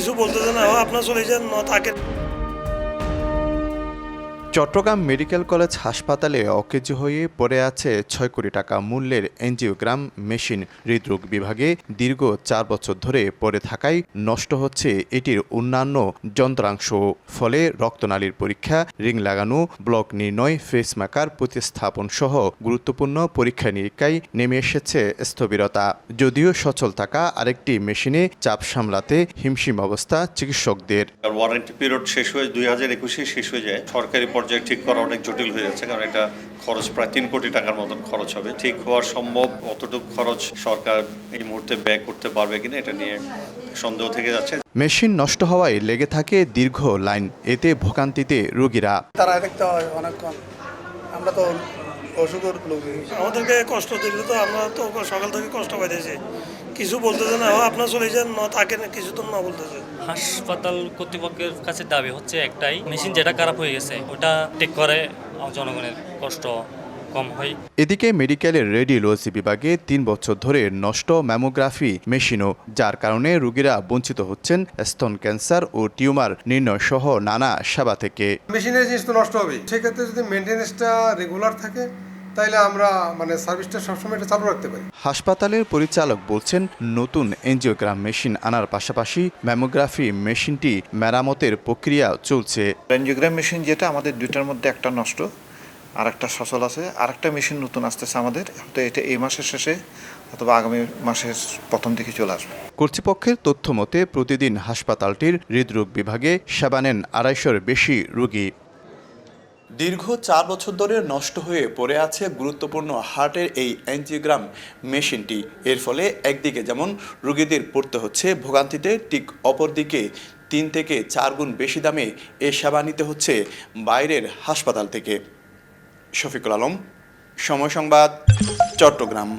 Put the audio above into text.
কিছু বলতেছে না, আপনার চলে যান না তাকে। চট্টগ্রাম মেডিকেল কলেজ হাসপাতালে অকেজ হয়ে পড়ে আছে ৬ কোটি টাকা মূল্যের এনজিওগ্রাম মেশিন। হৃদরোগ বিভাগে দীর্ঘ ৪ বছর ধরে পড়ে থাকায় নষ্ট হচ্ছে এটির অন্যান্য যন্ত্রাংশ। ফলে রক্তনালীর পরীক্ষা, রিং লাগানো, ব্লক নির্ণয়, ফেসমেকার প্রতিস্থাপন সহ গুরুত্বপূর্ণ পরীক্ষা নিরীক্ষায় নেমে এসেছে স্থবিরতা। যদিও সচল থাকা আরেকটি মেশিনে চাপ সামলাতে হিমশিম অবস্থা চিকিৎসকদের। ওয়ারেন্টি পিরিয়ড শেষ হয়ে 2021 শেষ হয়ে যায়। সরকারি পর্যায়ে ঠিক করা অনেক জটিল হয়ে যাচ্ছে, কারণ এটা খরচ প্রায় 3 কোটি টাকার মতন খরচ হবে। ঠিক হওয়ার সম্ভব অতটুকু খরচ সরকার এই মুহূর্তে ব্যয় করতে পারবে কিনা এটা নিয়ে সন্দেহ থেকে যাচ্ছে। মেশিন নষ্ট হওয়ায় লেগে থাকে দীর্ঘ লাইন, এতে ভোগান্তিতে রোগীরা। তারা দেখতে হয় অনেকক্ষণ, আমরা তো অসুখের রোগী। আমাদেরকে কষ্ট দিলে তো আমরা তো সকাল থেকে কষ্ট পাইতেছি, কিছু বলতেছে না, আপনার চলে যান না তাকে কিছু তো না বলতেছে। হাসপাতাল কর্তৃপক্ষের কাছে দাবি হচ্ছে একটাই, মেশিন যেটা খারাপ হয়ে গেছে ওটা ঠিক করে জনগণের কষ্ট কম হয়। এদিকে মেডিকেলের রেডিওলজি বিভাগে ৩ বছর ধরে নষ্ট ম্যামোগ্রাফি মেশিনও, যার কারণে রোগীরা বঞ্চিত হচ্ছেন স্তন ক্যান্সার ও টিউমার নির্ণয় সহ নানা সেবা থেকে। মেশিনের জিনিস তো নষ্ট হবে, সেক্ষেত্রে যদি মেনটেন্যান্সটা রেগুলার থাকে তাইলে আমরা সার্ভিসটা সবসময় এটা চালু রাখতে পারি। হাসপাতালের পরিচালক বলছেন, নতুন এনজিওগ্রাম মেশিন আনার পাশাপাশি ম্যামোগ্রাফি মেশিনটি মেরামতের প্রক্রিয়া চলছে। এনজিওগ্রাম মেশিন যেটা আমাদের দুইটার মধ্যে একটা নষ্ট, আর একটা সচল আছে, আর একটা মেশিন নতুন আসতেছে আমাদের, তো এটা এই মাসের শেষে অথবা আগামী মাসের প্রথম দিকে চলে আসবে। কর্তৃপক্ষের তথ্য মতে প্রতিদিন হাসপাতালটির হৃদরোগ বিভাগে সেবা নেন ২৫০-র বেশি রোগী। দীর্ঘ ৪ বছর ধরে নষ্ট হয়ে পড়ে আছে গুরুত্বপূর্ণ হার্টের এই এনজিওগ্রাম মেশিনটি। এর ফলে একদিকে যেমন রোগীদের পড়তে হচ্ছে ভোগান্তিতে, ঠিক অপরদিকে ৩ থেকে ৪ গুণ বেশি দামে এ সেবা নিতে হচ্ছে বাইরের হাসপাতাল থেকে। শফিকুল আলম, সময় সংবাদ, চট্টগ্রাম।